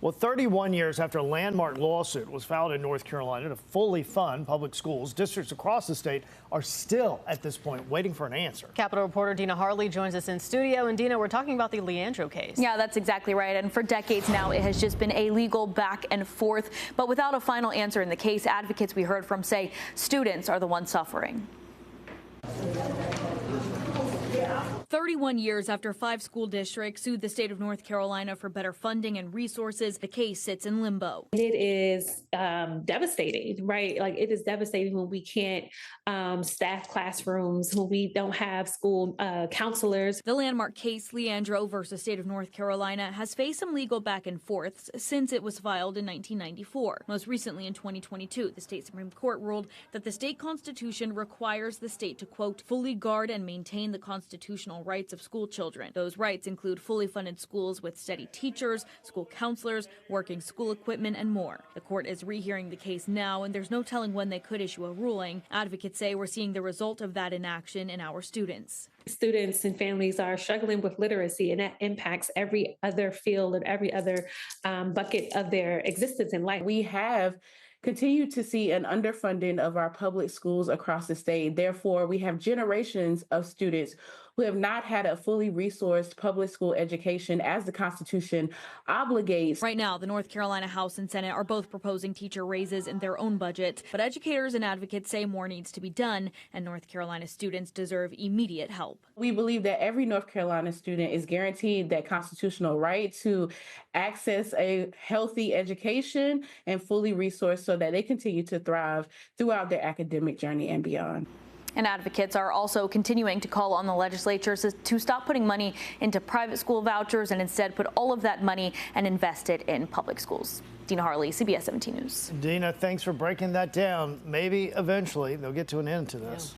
Well, 31 years after a landmark lawsuit was filed in North Carolina to fully fund public schools, districts across the state are still, at this point, waiting for an answer. Capitol reporter Dina Harley joins us in studio. And Dina, we're talking about the Leandro case. Yeah, that's exactly right. And for decades now, it has just been a legal back and forth. But without a final answer in the case, advocates we heard from say students are the ones suffering. 31 years after 5 school districts sued the state of North Carolina for better funding and resources, the case sits in limbo. It is devastating, right? Like, it is devastating when we can't staff classrooms, when we don't have school counselors. The landmark case, Leandro versus state of North Carolina, has faced some legal back and forths since it was filed in 1994. Most recently in 2022, the state Supreme Court ruled that the state constitution requires the state to, quote, fully guard and maintain the constitutional rights of school children. Those rights include fully funded schools with steady teachers, school counselors, working school equipment, and more. The court is rehearing the case now, and there's no telling when they could issue a ruling. Advocates say we're seeing the result of that inaction in our students. Students and families are struggling with literacy, and that impacts every other field and every other bucket of their existence in life. We have continued to see an underfunding of our public schools across the state. Therefore, we have generations of students who have not had a fully resourced public school education as the Constitution obligates. Right now, the North Carolina House and Senate are both proposing teacher raises in their own budget, but educators and advocates say more needs to be done, and North Carolina students deserve immediate help. We believe that every North Carolina student is guaranteed that constitutional right to access a healthy education and fully resourced so that they continue to thrive throughout their academic journey and beyond. And advocates are also continuing to call on the legislature to stop putting money into private school vouchers and instead put all of that money and invest it in public schools. Dina Harley, CBS 17 News. Dina, thanks for breaking that down. Maybe eventually they'll get to an end to this.